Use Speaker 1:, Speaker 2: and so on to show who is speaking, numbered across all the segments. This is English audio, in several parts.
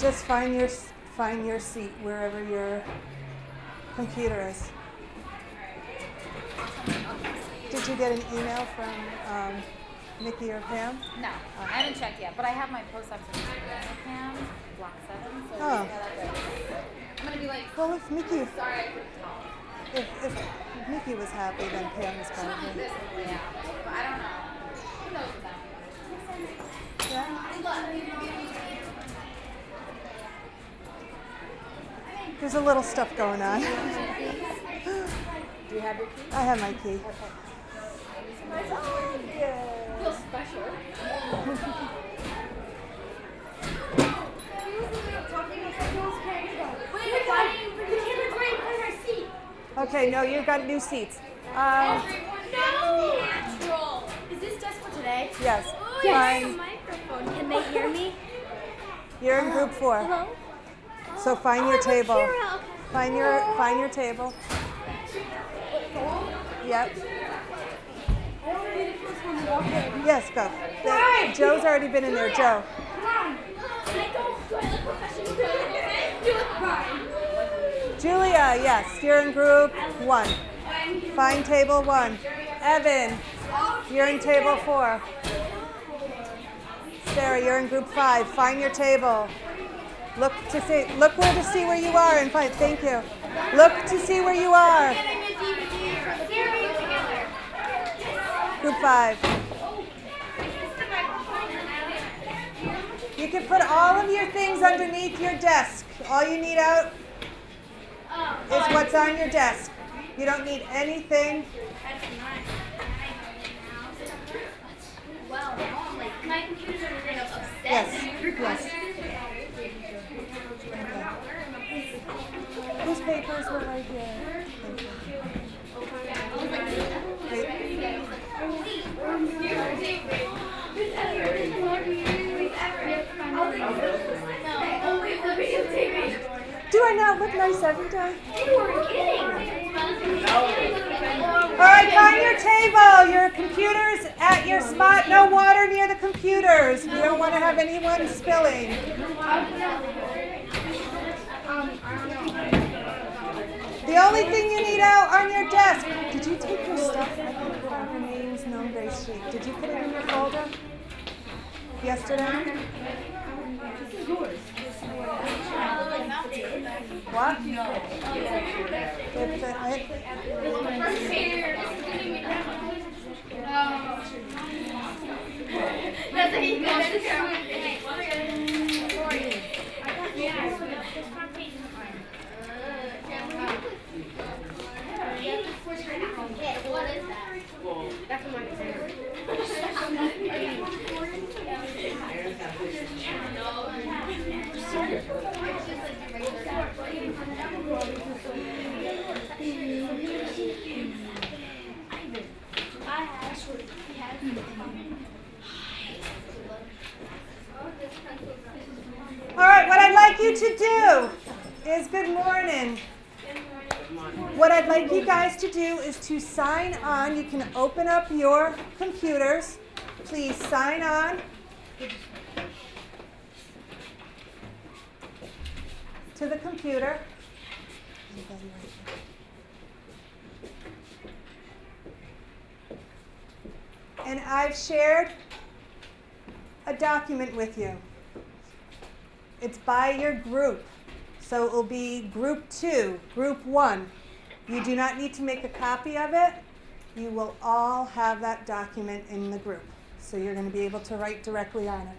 Speaker 1: just find your seat wherever your computer is. Did you get an email from Nikki or Pam?
Speaker 2: No, I haven't checked yet, but I have my post-op certificate Cam, block 7, so
Speaker 1: Oh.
Speaker 2: yeah, that's right. I'm going to be like,
Speaker 1: Well, if Nikki,
Speaker 2: sorry, I couldn't talk.
Speaker 1: if Nikki was happy, then Pam was
Speaker 2: She went like
Speaker 1: probably.
Speaker 2: this on the way out, but I don't know. Who knows with that?
Speaker 1: Yeah. There's a little stuff going on.
Speaker 2: Do you have your key?
Speaker 1: I have my key.
Speaker 2: Okay.
Speaker 1: Yeah.
Speaker 2: Feels special.
Speaker 1: Okay, no, you've got new seats.
Speaker 3: No! Is this just for today?
Speaker 1: Yes.
Speaker 3: Oh,
Speaker 1: Fine.
Speaker 3: a microphone. Can they hear me?
Speaker 1: You're in group 4.
Speaker 3: Hello?
Speaker 1: So find your table.
Speaker 3: Kira, okay.
Speaker 1: Find your table. Yep. Yes, go. Joe's already been in there. Joe.
Speaker 3: Come on. Can I go? Do I look professional? You look fine.
Speaker 1: Julia, yes, you're in group 1. Find table 1. Evan, you're in table 4. Sarah, you're in group 5. Find your table. Look where to see where you are and find. Thank you. Look to see where you are. Group 5. You can put all of your things underneath your desk. All you need out is what's on your desk. You don't need anything.
Speaker 3: Well, my computer's already upset.
Speaker 1: Yes. These papers were right here. Thank you. Do I not look nice every time?
Speaker 3: You were kidding.
Speaker 1: All right, find your table. Your computer's at your spot. No water near the computers. We don't want to have anyone spilling. The only thing you need out on your desk. Did you take your stuff? I think her name's number sheet. Did you put it in your folder yesterday? What?
Speaker 3: What is that? That's my
Speaker 1: All right, what I'd like you to do is good morning. What I'd like you guys to do is to sign on. You can open up your computers. Please sign on to the computer. And I've shared a document with you. It's by your group. So it will be group 2, group 1. You do not need to make a copy of it. You will all have that document in the group. So you're going to be able to write directly on it.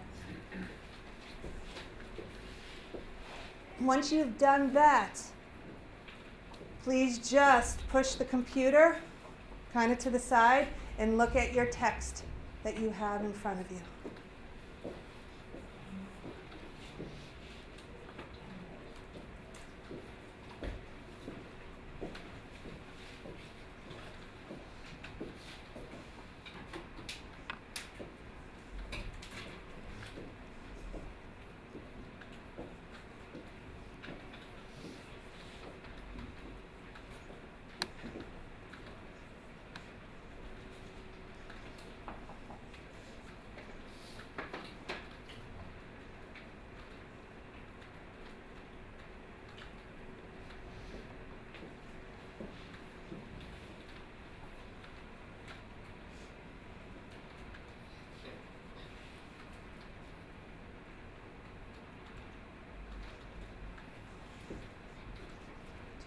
Speaker 1: Once you've done that, please just push the computer kind of to the side and look at your text that you have in front of you.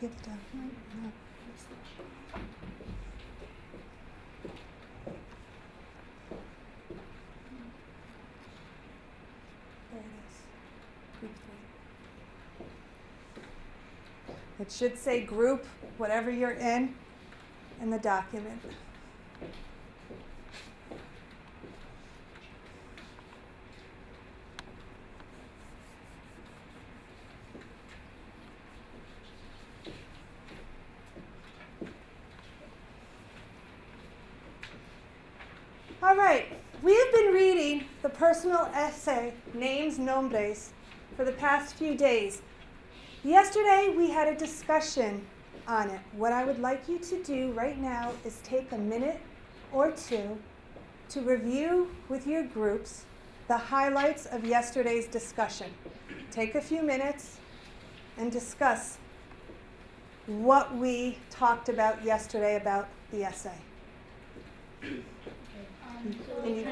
Speaker 1: you get the document? No. There it is. Group 3. It should say group, whatever you're in the document. All right, we have been reading the personal essay, Names, Nombres, for the past few days. Yesterday, we had a discussion on it. What I would like you to do right now is take a minute or two to review with your groups the highlights of yesterday's discussion. Take a few minutes and discuss what we talked about yesterday about the essay. And you,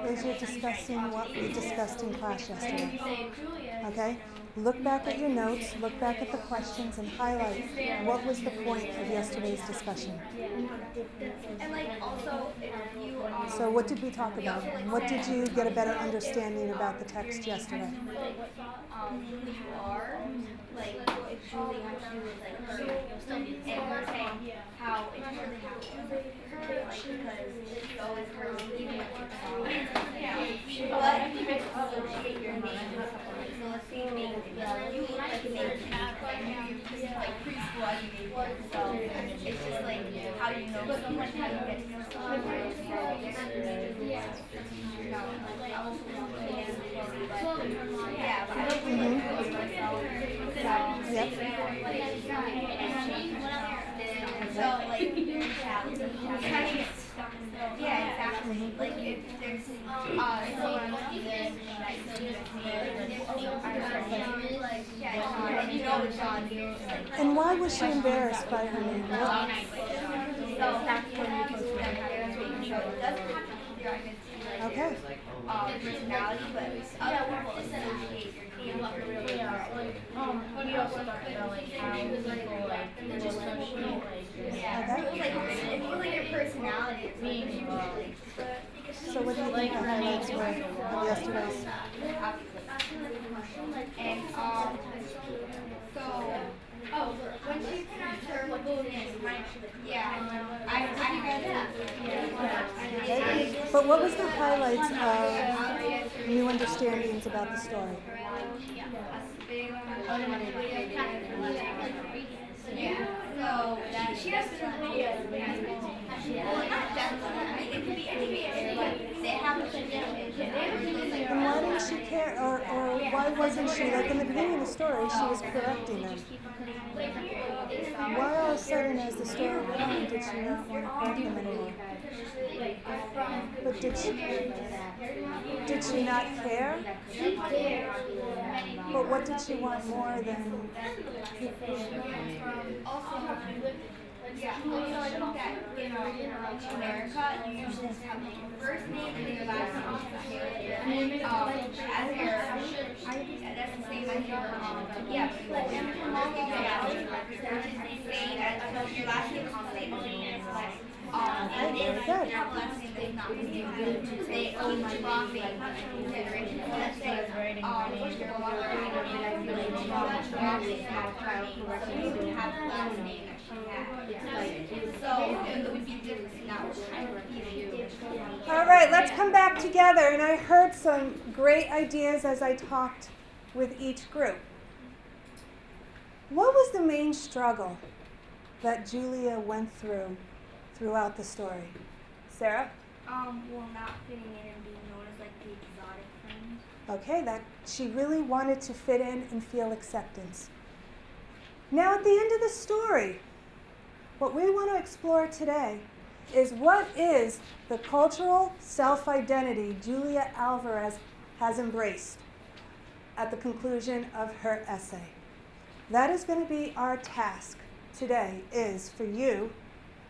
Speaker 1: is you're discussing what we discussed in class yesterday. Okay? Look back at your notes, look back at the questions, and highlight what was the point of yesterday's discussion.
Speaker 3: And like also if you
Speaker 1: So what did we talk about? What did you get a better understanding about the text yesterday?
Speaker 3: who you are, like if Julie had to do with like her, and her saying how it doesn't really have to do with her, like because it's always her, even if it's but you can associate your name with something. So let's say maybe you look like a name, like preschool as you gave one. So it's just like how you know someone, how you get to know someone. Yeah, but I don't think
Speaker 1: Yep.
Speaker 3: so like yeah, exactly. Like if there's and you know it's on you.
Speaker 1: And why was she embarrassed by her name?
Speaker 3: So that's when you can see them making sure it doesn't have to be their identity.
Speaker 1: Okay.
Speaker 3: Personality, but other people associate your name with your real
Speaker 4: We also talked about like how people like just associate
Speaker 3: yeah.
Speaker 1: Okay.
Speaker 3: It feels like your personality is
Speaker 4: being
Speaker 1: So what do you think the highlights were of yesterday's?
Speaker 3: and so when she pronounced her full name, yeah, I read
Speaker 1: But what was the highlights of new understandings about the story?
Speaker 3: Yeah, so she has to well, not definitely. It could be anybody. They have a
Speaker 1: And why didn't she care, or why wasn't she, like in the beginning of the story, she was correcting them. Why all of a sudden, as the story went on, did she not want to correct them anymore? But did she not care? But what did she want more than?
Speaker 3: Yeah, well, I think that in America, you usually have like your first name and your last name. As your, that's the same as your, yeah, but like, which is the same as your last name is the same as your name. And if your last name is not the same, they keep dropping generations. So let's say, your mother had a name, so you would have the last name that she had. So it would be different now.
Speaker 1: All right, let's come back together. And I heard some great ideas as I talked with each group. What was the main struggle that Julia went through throughout the story? Sarah?
Speaker 3: Well, not fitting in and being known as like the exotic friend.
Speaker 1: Okay, that she really wanted to fit in and feel acceptance. Now at the end of the story, what we want to explore today is what is the cultural self-identity Julia Alvarez has embraced at the conclusion of her essay. That is going to be our task today, is for you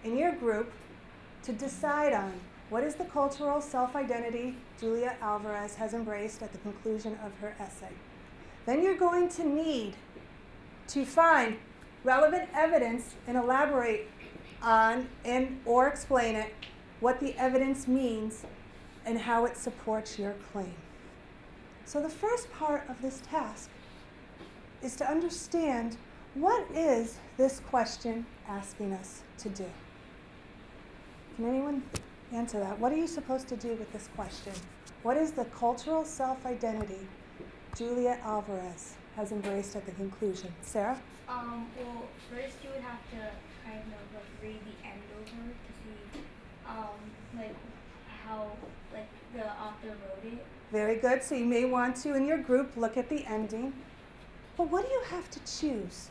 Speaker 1: in your group to decide on what is the cultural self-identity Julia Alvarez has embraced at the conclusion of her essay. Then you're going to need to find relevant evidence and elaborate on or explain it, what the evidence means and how it supports your claim. So the first part of this task is to understand, what is this question asking us to do? Can anyone answer that? What are you supposed to do with this question? What is the cultural self-identity Julia Alvarez has embraced at the conclusion? Sarah?
Speaker 3: Well, first you would have to kind of like read the end over to see, like how like the author wrote it.
Speaker 1: Very good. So you may want to, in your group, look at the ending. But what do you have to choose?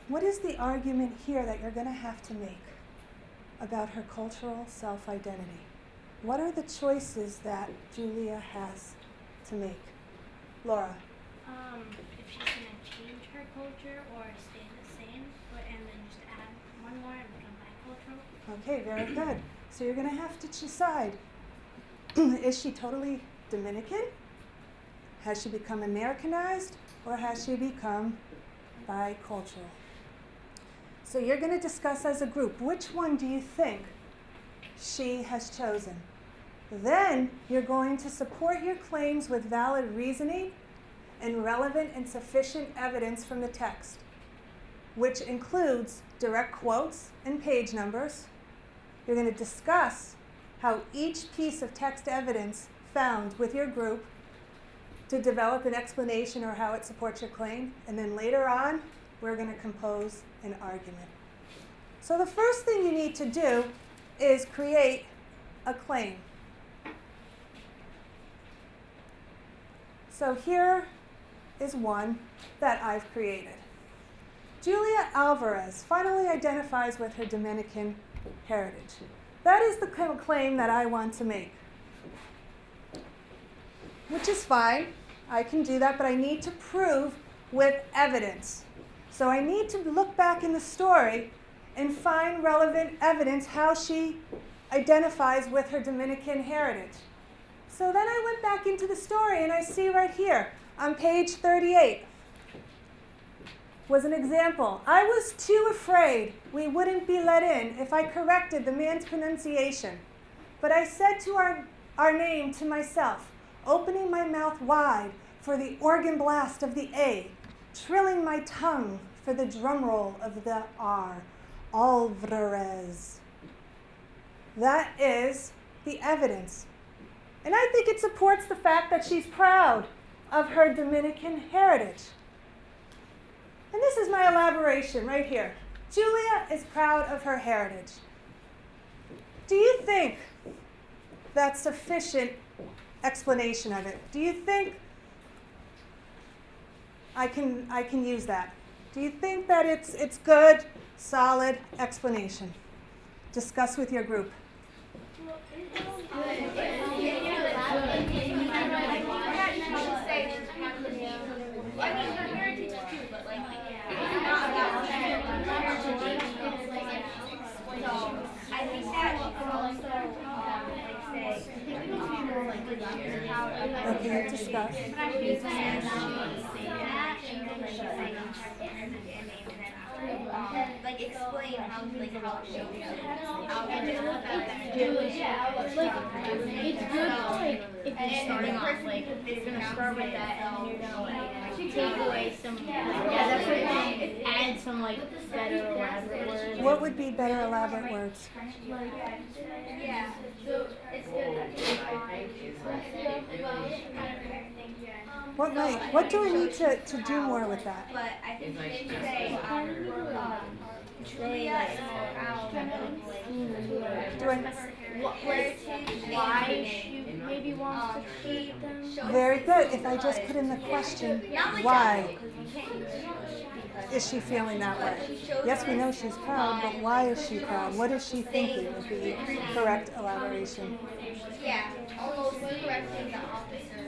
Speaker 1: What is the argument here that you're going to have to make about her cultural self-identity? What are the choices that Julia has to make? Laura?
Speaker 4: If she's gonna change her culture or stay the same, and then just add one more and become bicultural.
Speaker 1: Okay, very good. So you're going to have to decide, is she totally Dominican? Has she become Americanized? Or has she become bicultural? So you're going to discuss as a group, which one do you think she has chosen? Then you're going to support your claims with valid reasoning and relevant and sufficient evidence from the text, which includes direct quotes and page numbers. You're going to discuss how each piece of text evidence found with your group to develop an explanation or how it supports your claim. And then later on, we're going to compose an argument. So the first thing you need to do is create a claim. So here is one that I've created. Julia Alvarez finally identifies with her Dominican heritage. That is the kind of claim that I want to make, which is fine. I can do that, but I need to prove with evidence. So I need to look back in the story and find relevant evidence how she identifies with her Dominican heritage. So then I went back into the story and I see right here on page 38 was an example. I was too afraid we wouldn't be let in if I corrected the man's pronunciation. But I said to our name to myself, opening my mouth wide for the organ blast of the A, trilling my tongue for the drum roll of the R. Alvarez. That is the evidence. And I think it supports the fact that she's proud of her Dominican heritage. And this is my elaboration right here. Julia is proud of her heritage. Do you think that's sufficient explanation of it? Do you think I can use that? Do you think that it's good, solid explanation? Discuss with your group. Okay, discuss.
Speaker 3: Like explain how it shows
Speaker 4: It's good, like, if you're starting off, like, you're gonna start with that, and then you're gonna, like, take away some, that's what add some, like, better elaborate words.
Speaker 1: What would be better elaborate words?
Speaker 3: Yeah, so it's good
Speaker 1: What do we need to do more with that?
Speaker 3: but I think they say, Julia is proud of like
Speaker 1: Doing
Speaker 4: Why she maybe wants to treat them.
Speaker 1: very good. If I just put in the question, why is she feeling that way? Yes, we know she's proud, but why is she proud? What is she thinking would be correct elaboration.
Speaker 3: Yeah, almost correcting the officer.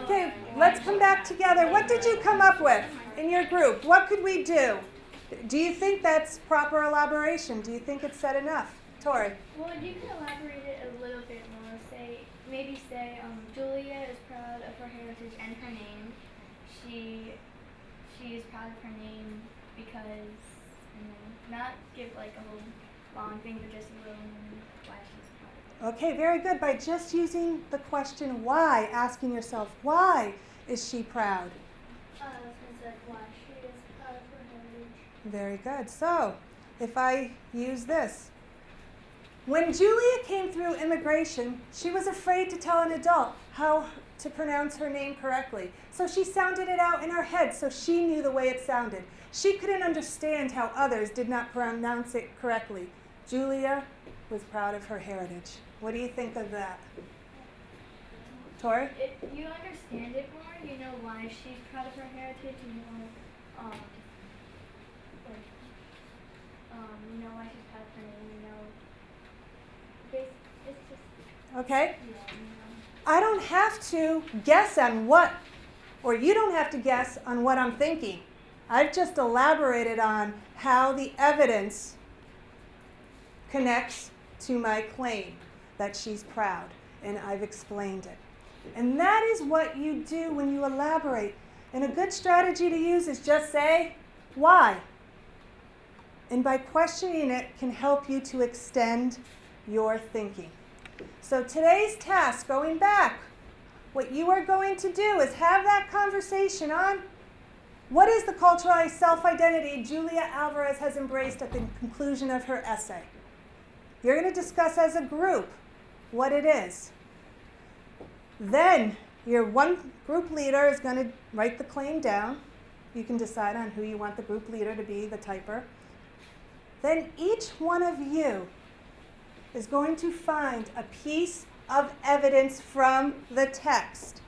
Speaker 1: Okay, let's come back together. What did you come up with in your group? What could we do? Do you think that's proper elaboration? Do you think it's said enough? Tori?
Speaker 5: Well, you can elaborate it a little bit more. Maybe say, Julia is proud of her heritage and her name. She is proud of her name because, not give like a whole long thing, but just a little why she's proud of it.
Speaker 1: Okay, very good. By just using the question why, asking yourself, why is she proud?
Speaker 5: I was going to say why she is proud of her heritage.
Speaker 1: Very good. So, if I use this. When Julia came through immigration, she was afraid to tell an adult how to pronounce her name correctly. So she sounded it out in her head so she knew the way it sounded. She couldn't understand how others did not pronounce it correctly. Julia was proud of her heritage. What do you think of that? Tori?
Speaker 5: If you understand it more, you know why she's proud of her heritage, you know why she's proud of her name, it's just,
Speaker 1: Okay. I don't have to guess on what, or you don't have to guess on what I'm thinking. I've just elaborated on how the evidence connects to my claim that she's proud, and I've explained it. And that is what you do when you elaborate. And a good strategy to use is just say, why? And by questioning it can help you to extend your thinking. So today's task, going back, what you are going to do is have that conversation on what is the cultural self-identity Julia Alvarez has embraced at the conclusion of her essay. You're going to discuss as a group what it is. Then your one group leader is going to write the claim down. You can decide on who you want the group leader to be, the typer. Then each one of you is going to find a piece of evidence from the text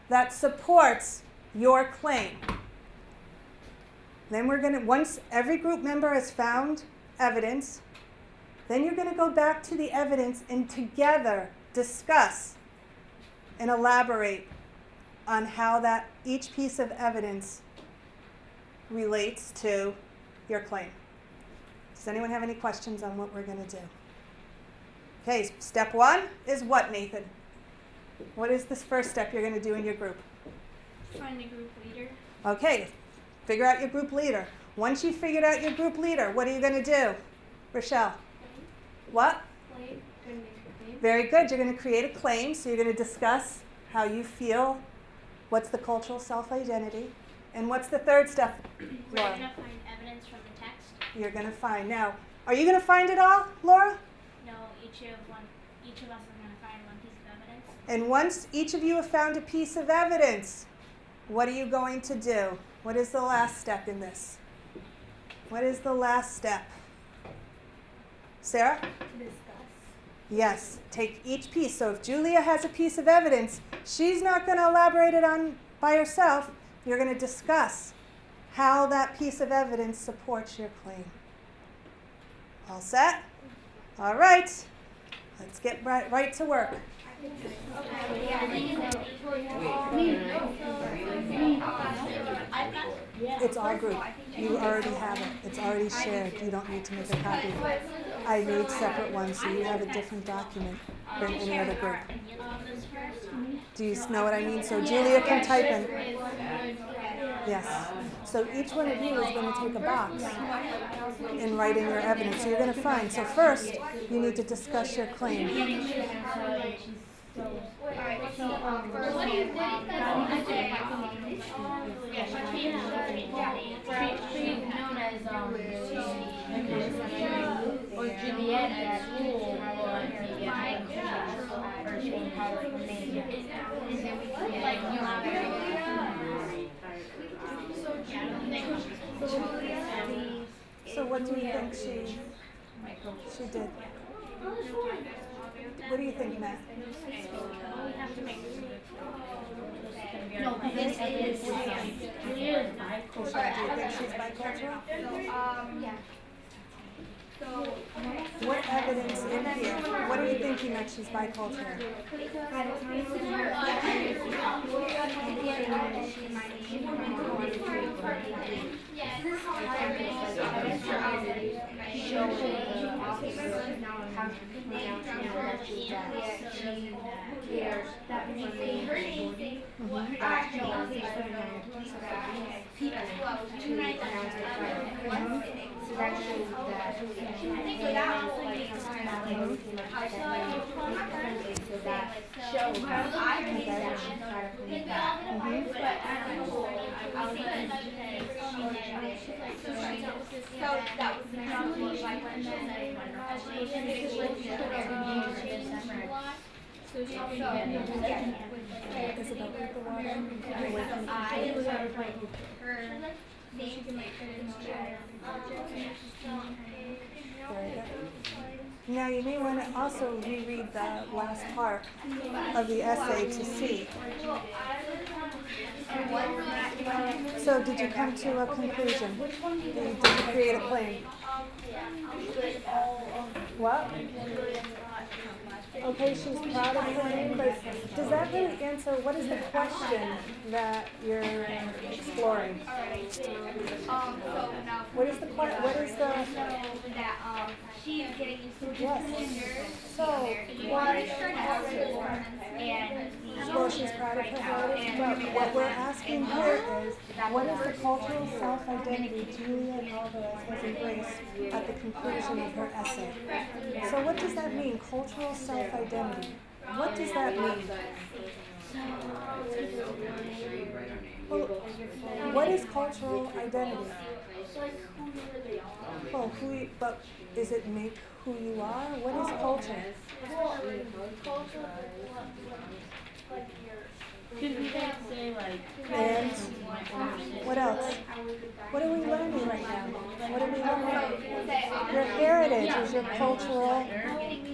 Speaker 1: that supports your claim. Then we're going to, once every group member has found evidence, then you're going to go back to the evidence and together discuss and elaborate on how that each piece of evidence relates to your claim. Does anyone have any questions on what we're going to do? Okay, step one is what, Nathan? What is this first step you're going to do in your group?
Speaker 5: find a group leader.
Speaker 1: Okay, figure out your group leader. Once you've figured out your group leader, what are you going to do? Rochelle? What?
Speaker 5: Claim. Gonna make a claim.
Speaker 1: Very good. You're going to create a claim, so you're going to discuss how you feel, what's the cultural self-identity, and what's the third step,
Speaker 5: We're
Speaker 1: Laura?
Speaker 5: gonna find evidence from the text.
Speaker 1: You're going to find. Now, are you going to find it all, Laura?
Speaker 5: No, each of us are gonna find one piece of evidence.
Speaker 1: And once each of you have found a piece of evidence, what are you going to do? What is the last step in this? What is the last step? Sarah?
Speaker 5: To discuss.
Speaker 1: Yes, take each piece. So if Julia has a piece of evidence, she's not going to elaborate it on by herself. You're going to discuss how that piece of evidence supports your claim. All set? All right. Let's get right to work. It's all group. You already have it. It's already shared. You don't need to make a copy. I made separate ones, so you have a different document than any other group. Do you know what I mean? So Julia can type in. Yes. So each one of you is going to take a box and write in your evidence. So you're going to find. So first, you need to discuss your claim.
Speaker 4: She's known as or Juliet at school, or she was probably her name. Like you have
Speaker 1: what do you think she did? What do you think, Matt?
Speaker 4: No, this is Julia is
Speaker 1: Kushal, do you think she's bicultural?
Speaker 3: Yeah. So,
Speaker 1: What evidence in here? What are you thinking that she's bicultural? Isabel, put the water away from Very good. Now you may want to also reread the last part of the essay to see. So did you come to a conclusion? Did you create a claim? What? Okay, she's proud of her name, but does that really answer what is the question that you're exploring? What is the
Speaker 3: that she's getting used to
Speaker 1: yes? So well, she's proud of her heritage, but what we're asking here is, what is the cultural self-identity Julia Alvarez has embraced at the conclusion of her essay? So what does that mean, cultural self-identity? What does that mean? Well, what is cultural identity? Well, but is it make who you are? What is culture?
Speaker 4: Could we like say like
Speaker 1: And what else? What are we learning right now? What are we learning? Your heritage is your cultural.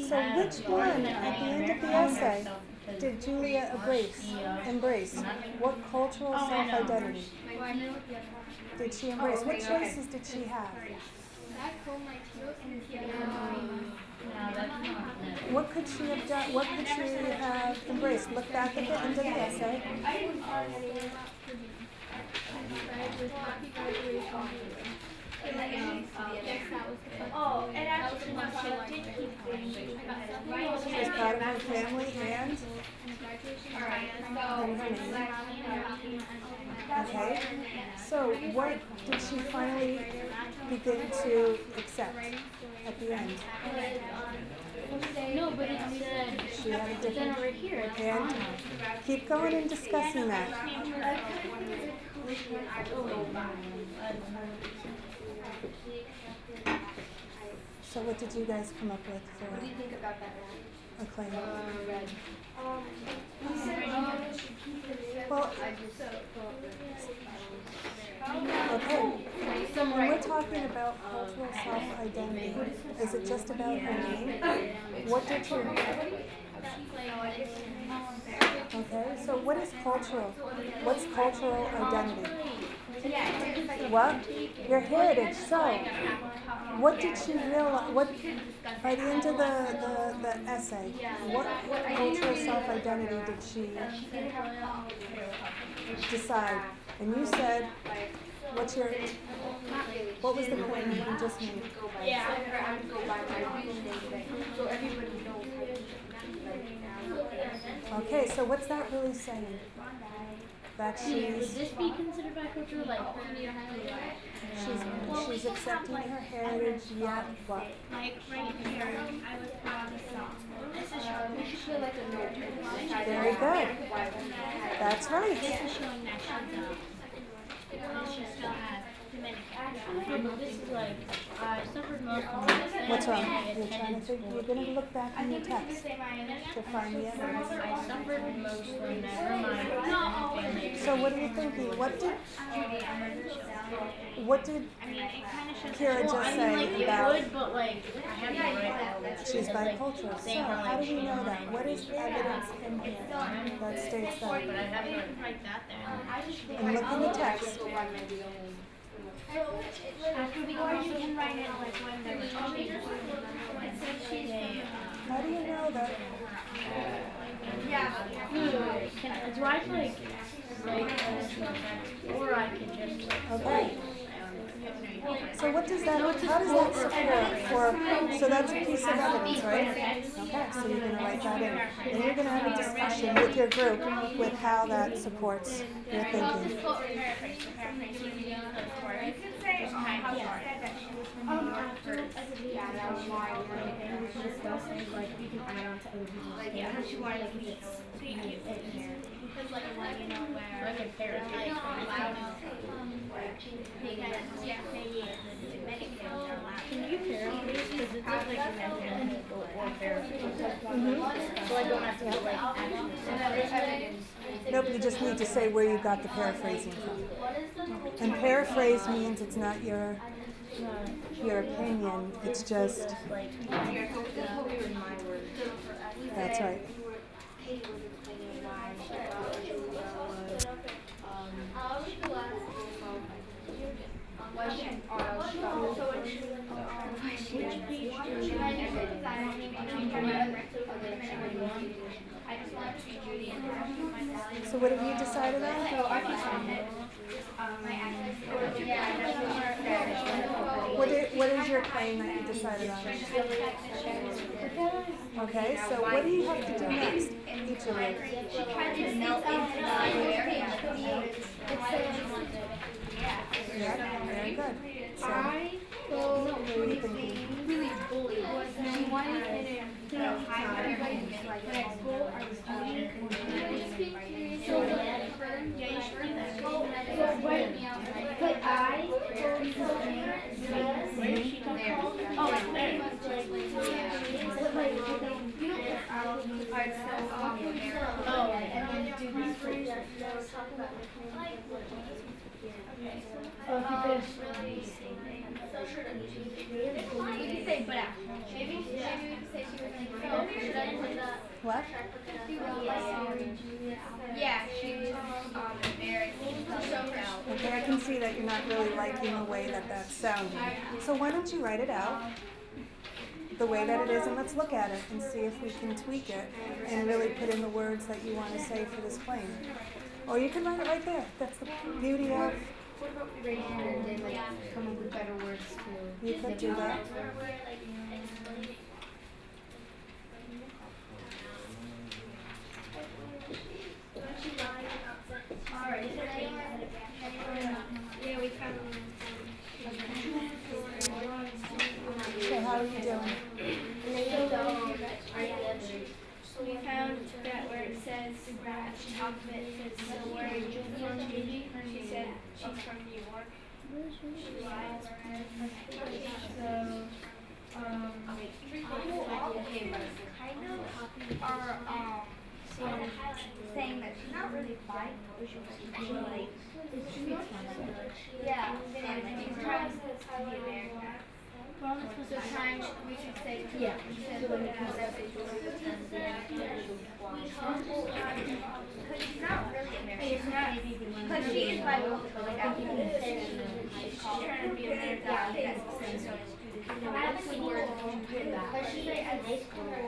Speaker 1: So which one at the end of the essay did Julia embrace? What cultural self-identity did she embrace? What choices did she have? What could she have done? What could she have embraced? Look back at the end of the essay. She's proud of her family and her name. Okay. So what did she finally begin to accept at the end?
Speaker 4: no, but it said
Speaker 1: She had a
Speaker 4: then
Speaker 1: different.
Speaker 4: right here it's
Speaker 1: And keep going and discussing that. So what did you guys come up with for a claim? Well, okay. So when we're talking about cultural self-identity, is it just about her name? What did you? Okay. So what is cultural? What's cultural identity? What? Your heritage. So, what did she realize? What by the end of the essay? What cultural self-identity did she decide? And you said, what was the claim you just made? Okay, so what's that really saying? That
Speaker 4: would this be considered bicultural? Like
Speaker 1: she's accepting her heritage, yet what?
Speaker 5: Like right here, I was proud of song. This is showing like a note.
Speaker 1: Very good. That's right.
Speaker 5: This is showing that she still has
Speaker 4: this is like I suffered most from
Speaker 1: What's wrong? You're trying to think. You're going to look back in your text to find the evidence.
Speaker 4: I suffered most whenever my family.
Speaker 1: So So what are you thinking? What did
Speaker 4: I mean, it kind of should.
Speaker 1: Kira
Speaker 4: Well,
Speaker 1: just
Speaker 4: I
Speaker 1: say
Speaker 4: mean, like,
Speaker 1: about
Speaker 4: it would, but like, I have to write that.
Speaker 1: she's bicultural? So
Speaker 4: saying her,
Speaker 1: how do we
Speaker 4: she's
Speaker 1: know that?
Speaker 4: not
Speaker 1: What is evidence in here that states
Speaker 4: But I
Speaker 1: that?
Speaker 4: have to write that there.
Speaker 1: And look in the text.
Speaker 3: After we or you can write it like when they're it says she's from
Speaker 1: How do you know that?
Speaker 4: Do I like write or I can just
Speaker 1: Okay. So what does that, how does that support for, so that's a piece of evidence, right? Okay, so you're gonna write that in. And you're gonna have a discussion with your group with how that supports your thinking.
Speaker 3: You could say how she said that she was from New York first. Yeah, that was why how she wanted to be. Because like when you know where
Speaker 4: I can paraphrase. Can you paraphrase? Because it's like an or paraphrase. So I don't have to put like actually.
Speaker 1: Nope, you just need to say where you got the paraphrasing from. And paraphrase means it's not your opinion, it's just, that's right. So what have you decided on? What is your claim that you decided on? Okay, so what do you have to do next, each of you? Yeah, very good. So, what are you thinking?
Speaker 5: really bullied. She wanted to hide everybody, but at school, our students
Speaker 3: But I
Speaker 1: What?
Speaker 3: yeah, she was embarrassed.
Speaker 1: Okay, I can see that you're not really liking the way that that's sounding. So why don't you write it out the way that it is, and let's look at it and see if we can tweak it and really put in the words that you want to say for this claim. Or you can write it right there. That's the beauty of,
Speaker 4: What about writing it and then like come up with better words to?
Speaker 1: you could do that.
Speaker 5: Yeah, we found
Speaker 1: So how are you doing?
Speaker 5: So we found that where it says at the top of it says so where are you from? She said she's from New York. She lied. So
Speaker 3: Saying that she's not really bi, but she's like, yeah, and she's trying to be American. So trying, we should say, yeah. Because she's not really American. Because she is bicultural, like I she's trying to be American. That's the word.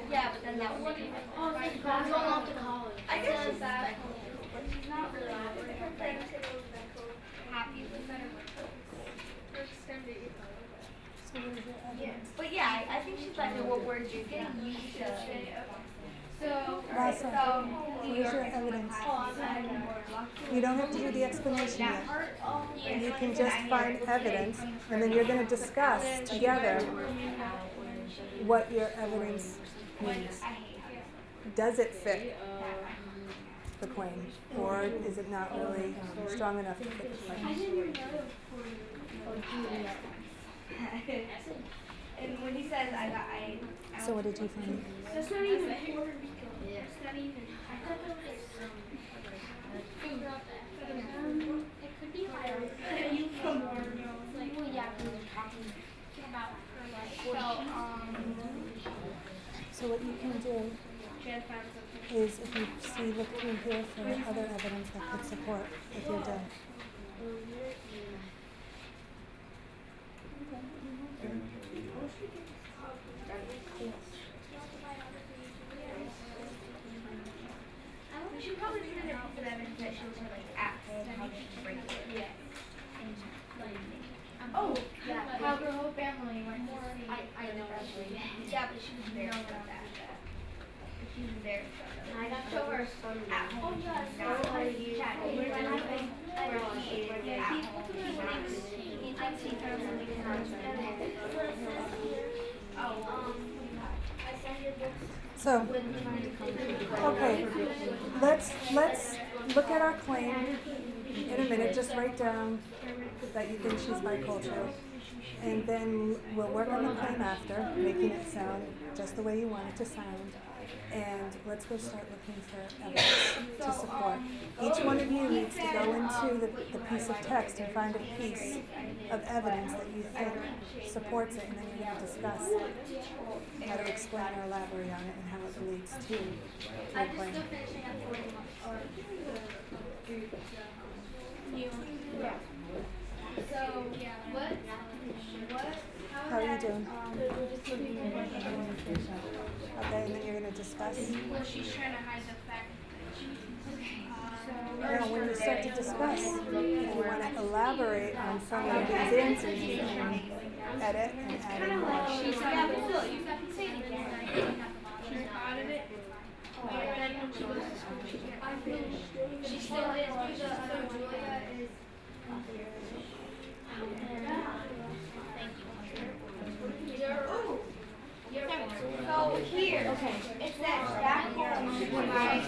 Speaker 3: Yeah, but then that would be going off to college. I guess she's that, but she's not really happy with it.
Speaker 1: So what is your evidence?
Speaker 3: But yeah, I think she's like what words you're getting used to. So,
Speaker 1: Lassa, where's your evidence? You don't have to do the explanation yet. And you can just find evidence, and then you're going to discuss together what your evidence means. Does it fit the claim, or is it not really strong enough to fit the claim?
Speaker 3: And when he says
Speaker 1: So what did you find?
Speaker 5: That's not even Puerto Rico. That's not even. I thought that was
Speaker 1: for other evidence that could support if you're dead.
Speaker 3: We should probably put in a piece of evidence that shows her like acts and how she breaks it.
Speaker 5: Yeah.
Speaker 4: Oh, yeah, how her whole family went to see.
Speaker 3: I know. Yeah, but she was there for that. But she was there for that.
Speaker 4: I got
Speaker 3: Show her at home. That's how you chat. We're gonna where he is at home.
Speaker 1: So, okay, let's look at our claim in a minute. Just write down that you think she's bicultural, and then we'll work on the claim after, making it sound just the way you want it to sound. And let's go start looking for evidence to support. Each one of you needs to go into the piece of text and find a piece of evidence that you think supports it, and then you're going to discuss how to explain or elaborate on it and how it relates to your claim.
Speaker 5: So, what,
Speaker 1: How are you doing? Okay, and then you're going to discuss.
Speaker 5: well, she's trying to hide the fact
Speaker 1: Now, when you start to discuss, if you want to elaborate on some of these answers, you can edit and add in more.
Speaker 5: she's proud of it. But then when she goes to school, she can't. She still is, because Julia is.
Speaker 3: So here, it says back home by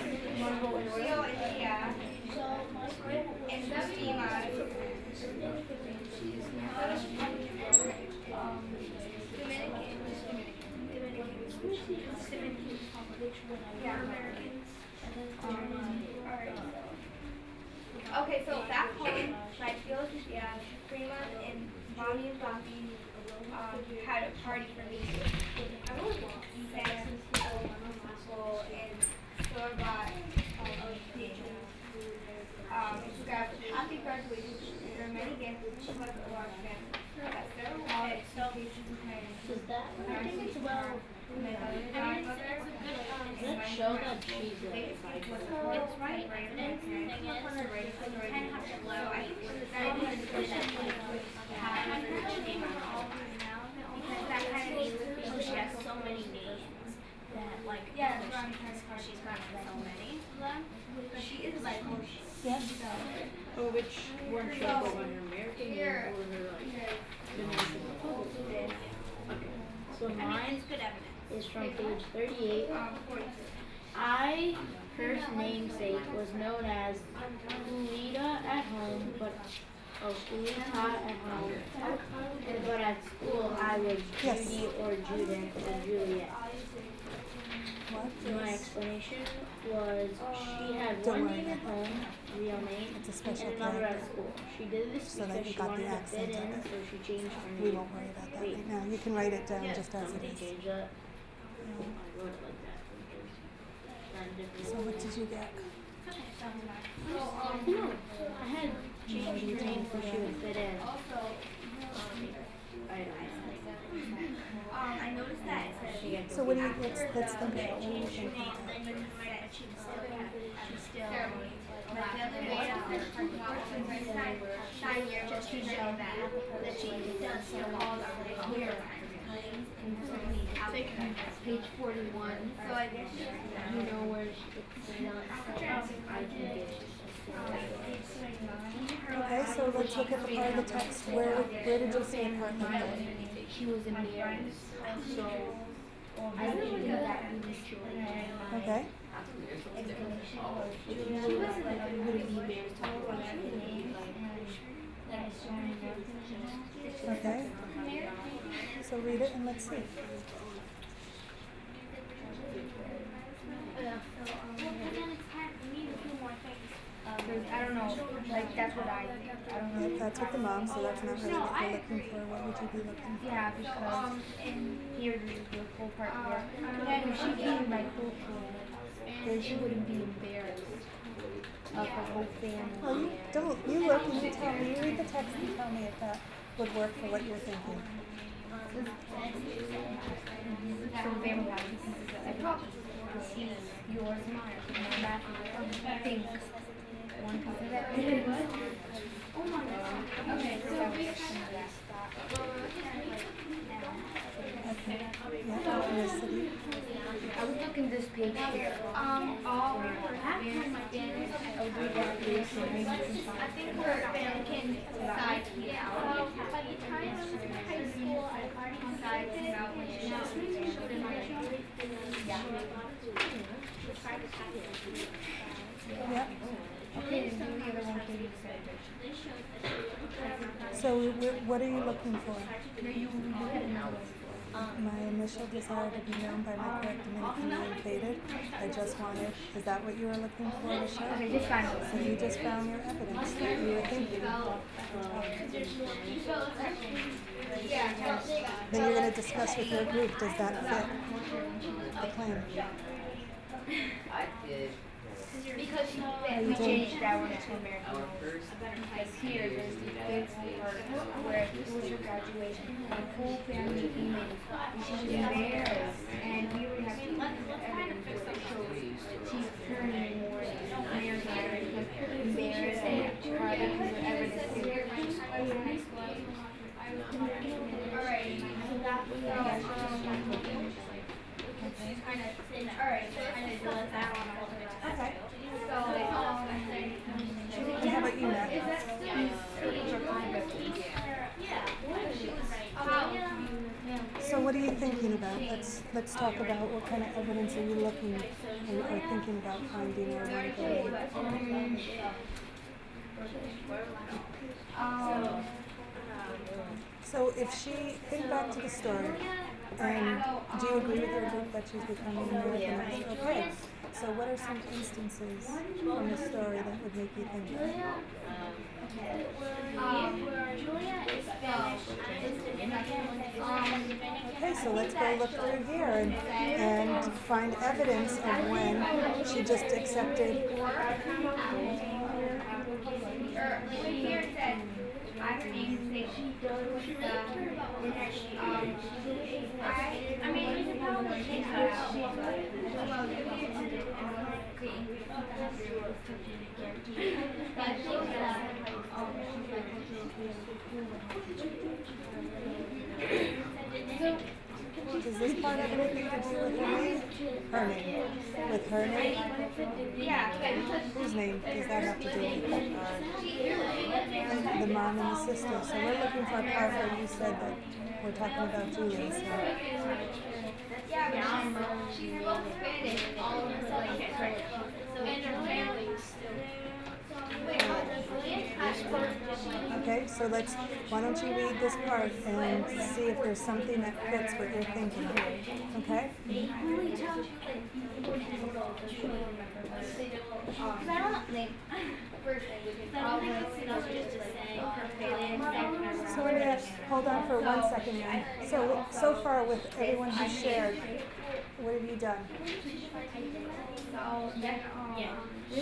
Speaker 3: Rio and Tia and Fatima. Okay, so back home, like Rio and Tia, Prima and Mommy and Bobby had a party for me. And store-bought she got happy graduation. There are many gifts. She was a large family. Several wallets, vacations, and
Speaker 4: I think it's well. Does that show that she's
Speaker 3: it's right. And then the thing is, you kind of have to blow. I think because that kind of means because she has so many names that like that's why she's got so many of them. She is like
Speaker 4: Or which one should go on her American name or her like Dominican Republic? Okay. So mine
Speaker 3: it's good evidence.
Speaker 4: is from page 38. I, her namesake, was known as Ulita at home, but Ulita at home. But at school, I was
Speaker 1: Yes.
Speaker 4: Judy or Judith or Juliet.
Speaker 1: What?
Speaker 4: My explanation was she had
Speaker 1: Don't
Speaker 4: one
Speaker 1: worry
Speaker 4: name at
Speaker 1: about
Speaker 4: home, real name,
Speaker 1: It's a special
Speaker 4: and another
Speaker 1: character.
Speaker 4: at school. She did this
Speaker 1: So that
Speaker 4: because
Speaker 1: you
Speaker 4: she
Speaker 1: got the
Speaker 4: wanted to fit
Speaker 1: accent of
Speaker 4: in,
Speaker 1: it.
Speaker 4: so she changed her name.
Speaker 1: We won't worry about that right now. You can write it down just as it
Speaker 4: Somebody
Speaker 1: is.
Speaker 4: changed that. No, I wrote it like that. Not a different.
Speaker 1: So what did you get?
Speaker 4: No, I had changed her name so she would fit in.
Speaker 3: I noticed that it says
Speaker 4: She had
Speaker 1: So what do you, let's think about what you think about that.
Speaker 3: But the other day after sign here just to show that she does still all the clear
Speaker 4: Page 41.
Speaker 3: So I guess
Speaker 4: You know where it's not. I can get you.
Speaker 1: Okay, so let's look at the part of the text. Where did you see a part like that?
Speaker 4: She was in the air. So I think that was true.
Speaker 1: Okay.
Speaker 4: She was like would be very
Speaker 1: Okay. So read it and let's see.
Speaker 3: I don't know, like that's what I think. I don't know.
Speaker 1: Yep, that's with the mom, so that's not really what you're looking for. What would you be looking for?
Speaker 3: Yeah, because here the whole part here. Then if she came by cool, then she wouldn't be embarrassed.
Speaker 4: of her whole family.
Speaker 1: Well, you look and you tell me, you read the text and tell me if that would work for what you're thinking.
Speaker 3: So family values. See yours and mine. That things. One piece of it. Oh my god. Okay, so we
Speaker 1: Ethnicity.
Speaker 4: I was looking this page here.
Speaker 3: all her Spanish.
Speaker 4: I would read that page so maybe you can
Speaker 3: I
Speaker 4: find
Speaker 3: think her family can decide me out.
Speaker 5: By the time I was in high school, I already decided
Speaker 3: out when she
Speaker 1: Yeah.
Speaker 4: Okay, then do the other one for you.
Speaker 1: So what are you looking for? My initial desire to be known by my correct Dominican name faded. I just wanted, is that what you were looking for to show?
Speaker 4: Okay, just find it.
Speaker 1: So you just found your evidence that you were thinking. Then you're going to discuss with your group, does that fit the plan?
Speaker 3: Because
Speaker 4: We changed that one to Emerick. Because here, there's the big part where it was her graduation. The whole family came in. And she was embarrassed. And we would have to evidence for it. So she's turning more embarrassed and try to do evidence.
Speaker 3: alright, so that was alright, so kind of doing that one.
Speaker 1: Okay.
Speaker 3: So,
Speaker 1: And how about you, Matt? So what are you thinking about? Let's talk about what kind of evidence are you looking or thinking about finding or want to go in. So if she, think back to the story, and do you agree with her group that she's becoming Americanized? Okay. So what are some instances from the story that would make you think that?
Speaker 3: Julia is Spanish.
Speaker 1: Okay, so let's go look through here and find evidence of when she just accepted.
Speaker 3: Here it says, I think that she does with the, I mean, we can probably change that out.
Speaker 1: Does this part have anything to do with her name? Her name. With her name?
Speaker 3: Yeah,
Speaker 1: Whose name does that have to do with? The mom and the sister. So we're looking for a part where you said that we're talking about Julia. So.
Speaker 3: yeah, but she's both Spanish, all of her like, and her family's still.
Speaker 1: Okay, so why don't you read this part and see if there's something that fits what you're thinking. Okay?
Speaker 3: Because I don't think, personally, we could probably just say her family.
Speaker 1: So let me hold on for 1 second then. So far with everyone who's shared, what have you done?
Speaker 3: So, then, the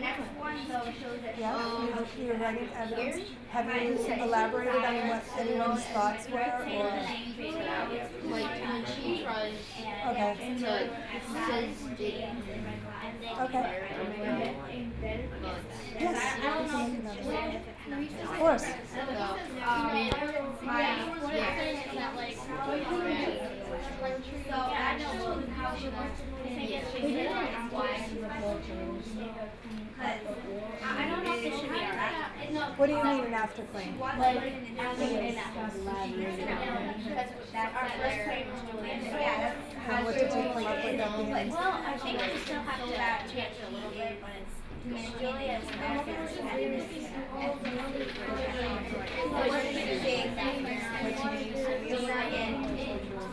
Speaker 3: next one though shows that
Speaker 1: You're writing evidence. Have you elaborated on what anyone's thoughts were, or?
Speaker 4: Like when she tries
Speaker 1: Okay.
Speaker 4: to say
Speaker 1: Okay. Yes. Of course.
Speaker 3: So I know how she wants to take it. I don't know if this should be alright.
Speaker 1: What do you mean an after claim?
Speaker 3: Because that's our first claim was Julian. Yeah,
Speaker 1: And what did you come up with at the end?
Speaker 3: well, I think we still have to change it a little bit, but it's Julia is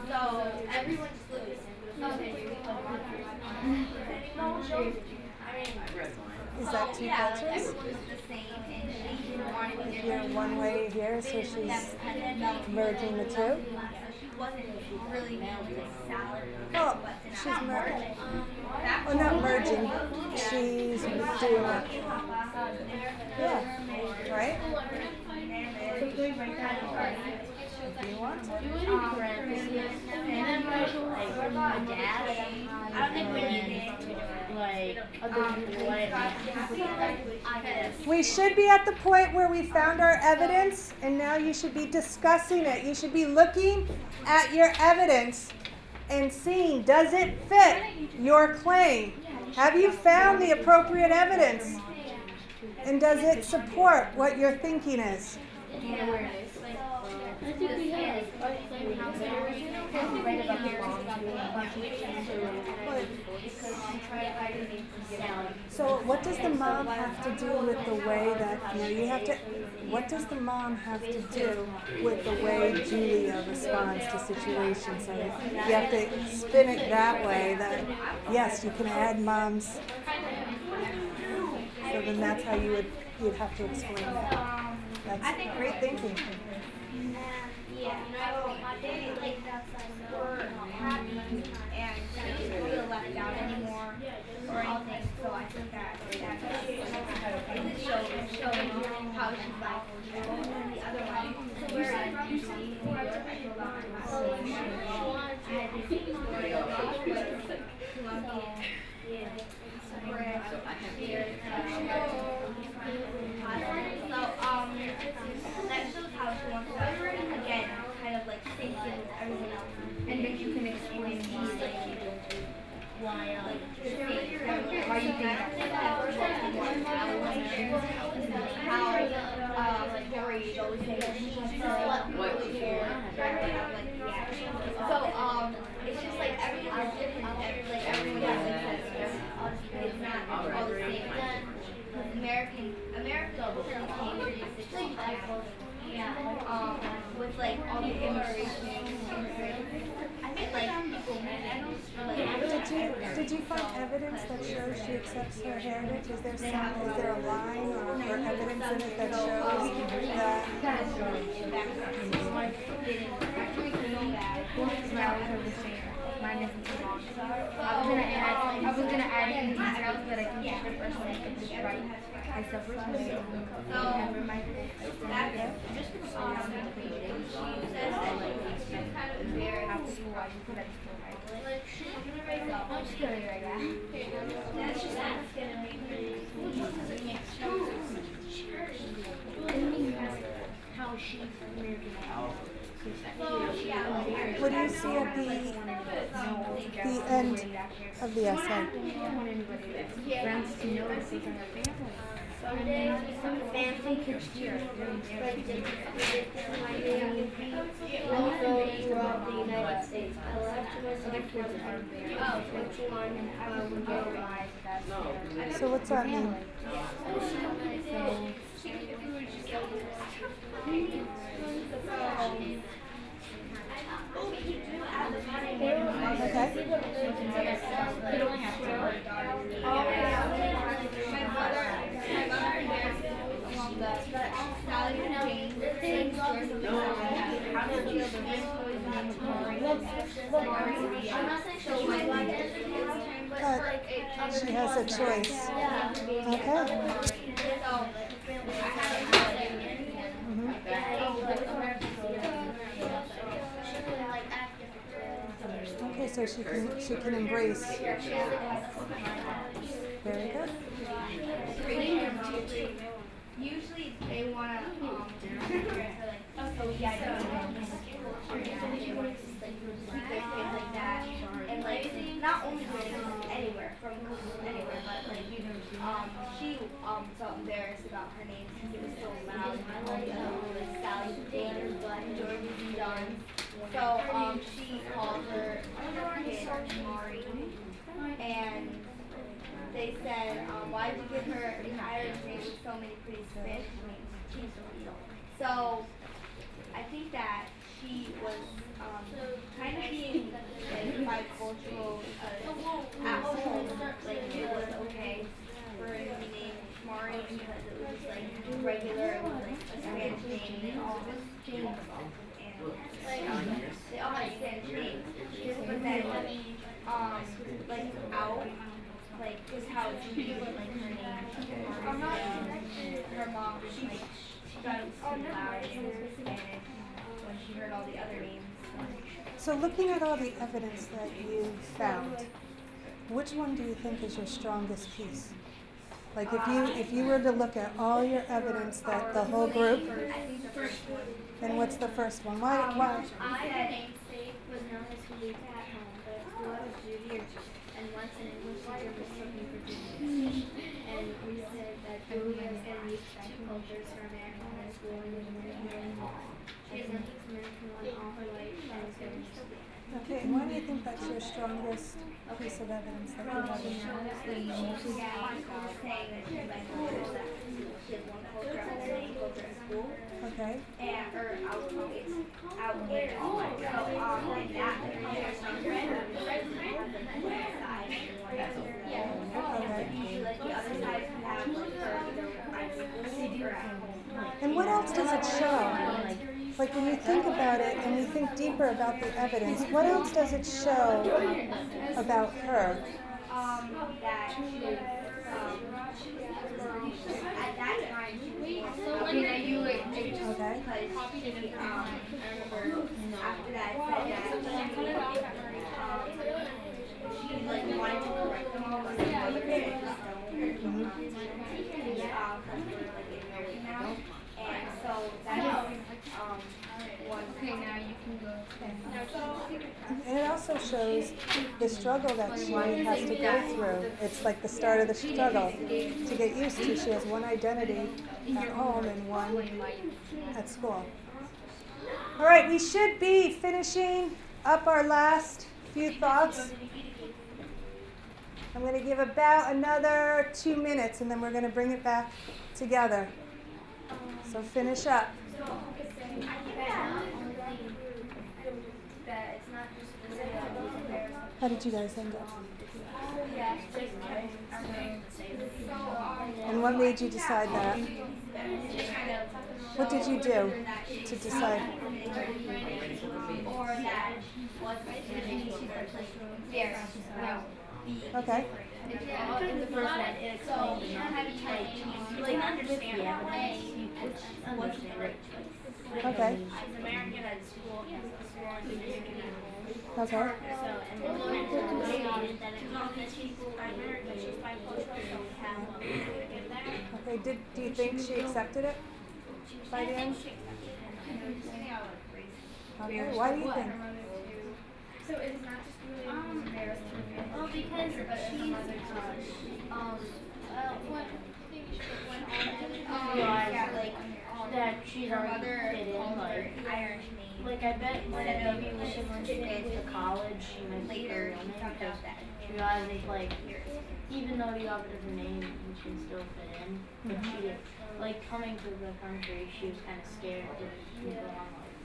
Speaker 3: so everyone just looks.
Speaker 1: Is that two cultures?
Speaker 3: The same, and she wanted
Speaker 1: Here one way here, so she's merging the two?
Speaker 3: wasn't really salad,
Speaker 1: Oh,
Speaker 3: but then
Speaker 1: she's merging.
Speaker 3: that
Speaker 1: Oh, not merging. She's doing it. Yeah. Right? If you want to.
Speaker 4: Do it in parentheses, and then write like a dash,
Speaker 3: I don't think we
Speaker 4: and
Speaker 3: need
Speaker 4: like
Speaker 1: We should be at the point where we found our evidence, and now you should be discussing it. You should be looking at your evidence and seeing, does it fit your claim? Have you found the appropriate evidence? And does it support what your thinking is?
Speaker 4: I think we have. Write about the
Speaker 1: So what does the mom have to do with the way that, you have to, what does the mom have to do with the way Julia responds to situations? So you have to spin it that way that, yes, you can add mom's. So then that's how you'd have to explain it. That's great thinking.
Speaker 3: Yeah, they like were happy and she didn't feel left out anymore or anything. So I think that it showed how she's like the other one. So where I had this story that shows how she wants to again kind of like sync in with everyone else, and then you can explain why you think how Tori is always saying she's so it's just like everyone is different, like everyone has it's not all the same. America came to this situation with like all the immigration and like people
Speaker 1: Did you find evidence that shows she accepts her heritage? Is there a line or evidence in it that shows
Speaker 5: Mine isn't too long. I was gonna add some details, but I think the first one is just right. I suffer from never my just she says that like she's kind of embarrassed after school. I just put I'm just kidding right now. That's just
Speaker 4: how she's American.
Speaker 1: What do you see at the end of the essay?
Speaker 4: Friends to know this is her family. Some fancy picture. Also throughout the United States. I left to my kids are very
Speaker 1: So what's that mean? Okay. But she has a choice. Okay. Okay, so she can embrace. Very good.
Speaker 3: Usually they want to like that, and like not only anywhere from anywhere, but like she so embarrassed about her name because it was so loud. Like Sally Taylor, but George's done. So she called her kid Mari, and they said, why did you give her an Irish name with so many pretty Spanish names? So I think that she was kind of being like bicultural at home. Like it was okay for her to be named Mari because it was just like regular, it was like a Spanish name and all this James. And they all had then like out, like is how Julia like her name. Her mom, she got too loud in Spanish when she heard all the other names.
Speaker 1: So looking at all the evidence that you found, which one do you think is your strongest piece? Like if you were to look at all your evidence that the whole group, then what's the first one? Why?
Speaker 3: Our namesake was known as Julita at home, but at school it was Judy, and once an English teacher was looking for Julia. And we said that Julia is going to use two cultures for American high school and Dominican one. She has learned Dominican one all her life and is going to use it.
Speaker 1: Okay, and why do you think that's your strongest piece of evidence that you have?
Speaker 3: She was saying that she has one culture and then a culture at school.
Speaker 1: Okay.
Speaker 3: And or out here. So like that, there's some red has one side and one that's
Speaker 1: Okay.
Speaker 3: usually like the other side can have like either school or at home.
Speaker 1: And what else does it show? Like when you think about it and you think deeper about the evidence, what else does it show about her?
Speaker 3: That she was at that time she was
Speaker 1: Okay.
Speaker 3: because she I remember after that said that she like wanted to correct them all but her mother didn't know now and so that's one thing. Now you can go.
Speaker 1: And it also shows the struggle that she has to go through. It's like the start of the struggle to get used to. She has one identity at home and one at school. All right, we should be finishing up our last few thoughts. I'm going to give about another 2 minutes and then we're going to bring it back together. So finish up. How did you guys end up? And what made you decide that? What did you do to decide? Okay.
Speaker 4: In the first one, it explained like understand the evidence, you could understand it.
Speaker 1: Okay.
Speaker 3: She's American at school and Dominican at home.
Speaker 1: Okay.
Speaker 3: So, and then we stated that it's not that she's American, she's bicultural, so we have get there.
Speaker 1: Okay. Do you think she accepted it by the end? Okay. Why do you think?
Speaker 5: So it's not just really embarrassed to
Speaker 3: Well, because she's
Speaker 4: That she's
Speaker 3: her
Speaker 4: already
Speaker 3: mother
Speaker 4: fit in,
Speaker 3: called her
Speaker 4: like,
Speaker 3: Irish name.
Speaker 4: like I bet when maybe when she went to college, she might be
Speaker 3: Later,
Speaker 4: her
Speaker 3: we
Speaker 4: name
Speaker 3: found
Speaker 4: because
Speaker 3: out that
Speaker 4: she realized like even though you have a different name, you can still fit in. But she did, like coming to the country, she was kind of scared to go on like.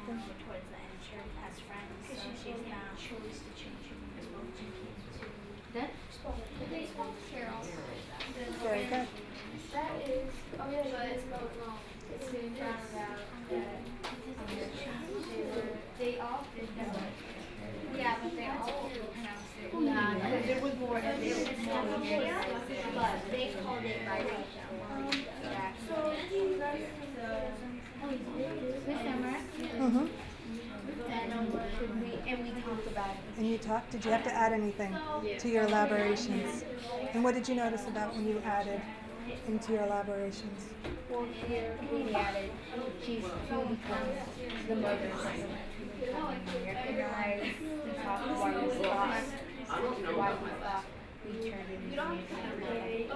Speaker 3: And towards the end, she already has friends, so she's not chose to change her name as well.
Speaker 4: That
Speaker 5: They spelled Carol.
Speaker 1: Very good.
Speaker 5: That is, oh yeah, but it's spelled wrong. It's being found out that they all did that. Yeah, but they all pronounced it.
Speaker 3: Because there was more than this, but they called it biracial.
Speaker 1: Mm-hmm.
Speaker 3: And we talked about it.
Speaker 1: And you talked. Did you have to add anything to your elaborations? And what did you notice about when you added into your elaborations?
Speaker 3: Well, here we added she's two becomes the mother of recognize the top why we thought we turned into
Speaker 1: Okay.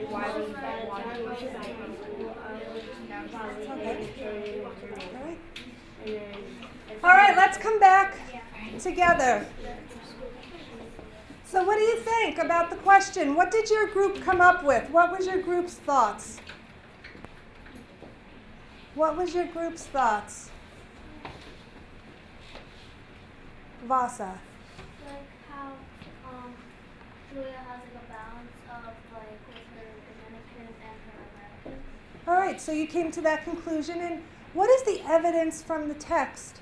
Speaker 3: why we wanted
Speaker 1: Okay. All right. All right, let's come back together. So what do you think about the question? What did your group come up with? What was your group's thoughts? What was your group's thoughts? Vasa.
Speaker 5: Like how Julia has like a balance of like with her Dominican and her American.
Speaker 1: All right, so you came to that conclusion. And what is the evidence from the text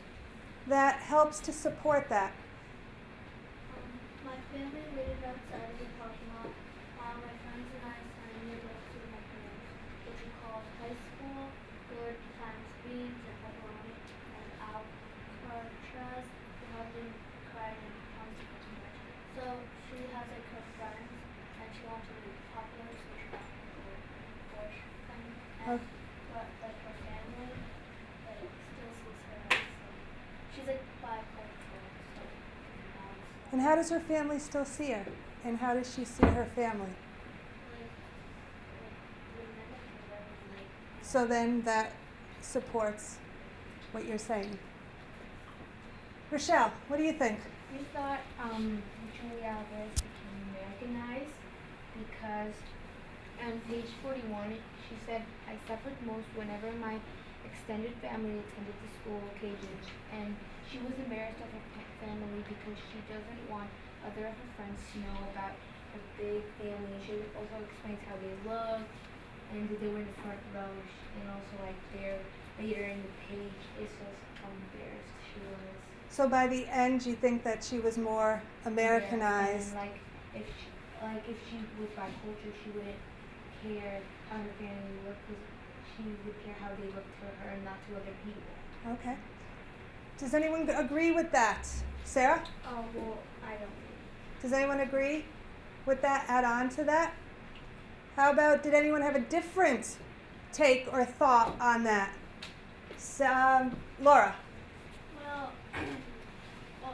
Speaker 1: that helps to support that?
Speaker 5: My family waited outside in the parking lot while my friends and I signed the books with my parents, which are called high school, good times beans and pepperoni, and Alcatraz, who have been cried and consequences. So she has like her friends, and she wants to be popular, so she got her Porsche thing. And but like her family, like still sees her as she's like bicultural, so.
Speaker 1: And how does her family still see her? And how does she see her family? So then that supports what you're saying. Rochelle, what do you think?
Speaker 4: We thought Julia Alvarez became Americanized because on page 41 she said, I suffered most whenever my extended family attended the school occasions, and she was embarrassed of her family because she doesn't want other of her friends to know about her big family. She also explains how they look, and they were in the front row, and also like there later in the page it says how embarrassed she was.
Speaker 1: So by the end, you think that she was more Americanized.
Speaker 4: Yeah, and if she was bicultural, she wouldn't care how her family looked, because she would care how they looked to her and not to other people.
Speaker 1: Okay. Does anyone agree with that? Sarah?
Speaker 5: Oh, well, I don't.
Speaker 1: Does anyone agree with that? Add on to that? How about, did anyone have a different take or thought on that? So, Laura?
Speaker 3: Well,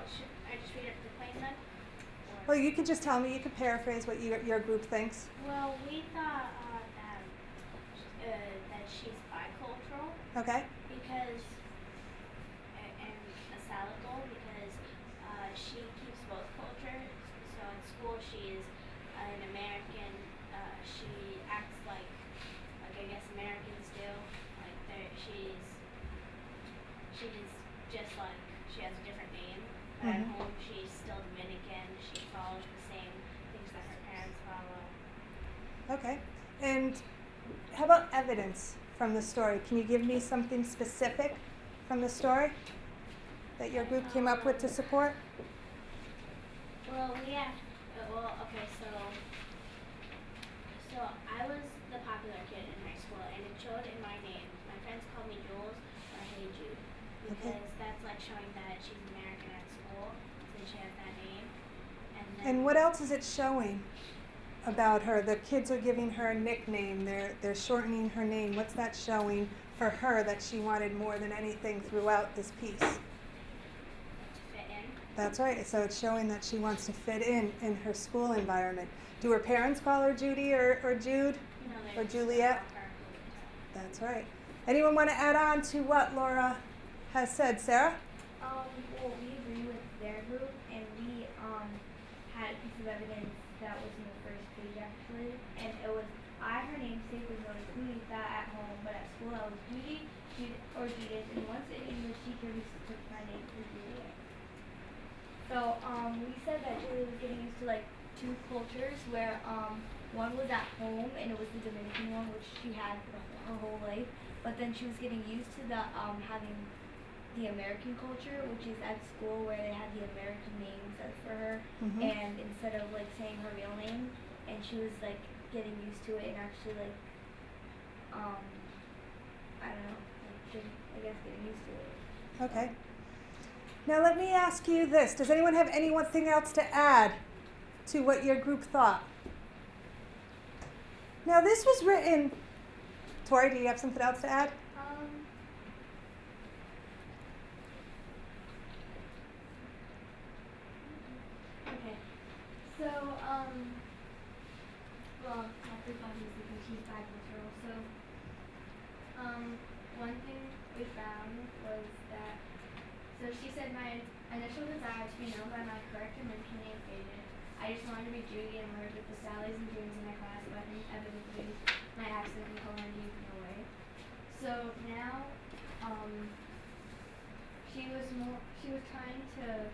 Speaker 3: should I just read it the claim then?
Speaker 1: Well, you could just tell me, you could paraphrase what your group thinks.
Speaker 3: Well, we thought that she's bicultural
Speaker 1: Okay?
Speaker 3: because, and a salad bowl because she keeps both cultures. So in school she is an American. She acts like I guess Americans do. Like she's just like she has a different name. But at home she's still Dominican. She follows the same things that her parents follow.
Speaker 1: Okay. And how about evidence from the story? Can you give me something specific from the story that your group came up with to support?
Speaker 3: Well, okay, so I was the popular kid in high school, and it showed in my name. My friends called me Jules or Hey Jude, because that's like showing that she's American at school, since she has that name.
Speaker 1: And what else is it showing about her? The kids are giving her a nickname. They're shortening her name. What's that showing for her that she wanted more than anything throughout this piece?
Speaker 3: To fit in.
Speaker 1: That's right. So it's showing that she wants to fit in her school environment. Do her parents call her Judy or Jude
Speaker 3: No,
Speaker 1: or Juliet? That's right. Anyone want to add on to what Laura has said? Sarah?
Speaker 5: Well, we agree with their group, and we had a piece of evidence that was in the first page actually, and it was her namesake was known as Julita at home, but at school I was Judy, or Judith, and once in English teacher took my name for Julia. So we said that Julia was getting used to like two cultures, where one was at home and it was the Dominican one, which she had for her whole life, but then she was getting used to the having the American culture, which is at school where they have the American names for her, and instead of like saying her real name, and she was like getting used to it and actually like I don't know, like I guess getting used to it.
Speaker 1: Okay. Now let me ask you this. Does anyone have anything else to add to what your group thought? Now this was written, Tori, do you have something else to add?
Speaker 5: Okay. So, well, after obviously because she's bicultural, so, one thing we found was that, so she said my initial desire to be known by my correct American name faded. I just wanted to be Judy and learn with the Sallys and Junes in my class, but inevitably my accent and color gave me away. So now, she was trying to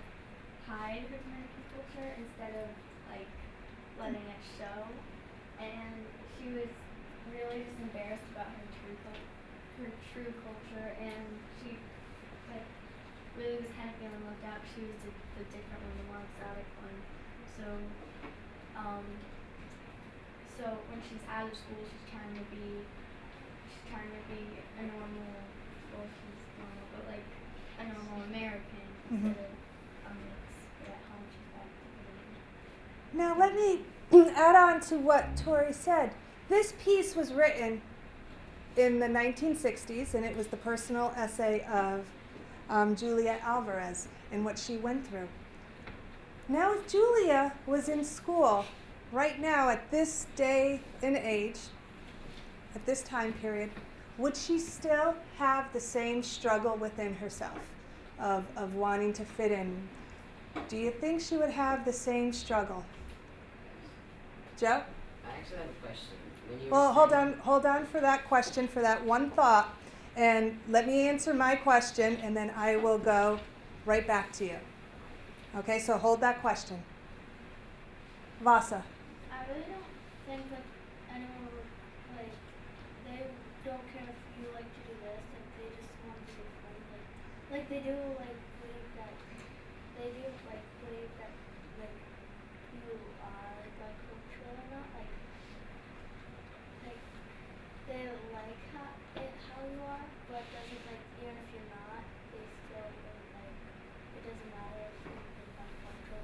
Speaker 5: hide her Dominican culture instead of like letting it show, and she was really just embarrassed about her true culture, and she like really was kind of feeling left out. She was the different one, the more exotic one. So, so when she's out of school, she's trying to be a normal, well, she's normal, but like a normal American instead of a mix. But at home, she's back to being.
Speaker 1: Now let me add on to what Tori said. This piece was written in the 1960s, and it was the personal essay of Julia Alvarez and what she went through. Now, if Julia was in school right now at this day and age, at this time period, would she still have the same struggle within herself of wanting to fit in? Do you think she would have the same struggle? Joe?
Speaker 6: I actually have a question. When you
Speaker 1: Well,
Speaker 6: were saying-
Speaker 1: hold on for that question, for that one thought, and let me answer my question, and then I will go right back to you. Okay, so hold that question. Vasa.
Speaker 5: I really don't think that anyone would, like, they don't care if you like to do this, like, they just want to be friends, like they do, like, believe that, like, you are, like, bicultural or not, like, they like how you are, but doesn't, like, even if you're not, they still, like, it doesn't matter if you're bicultural.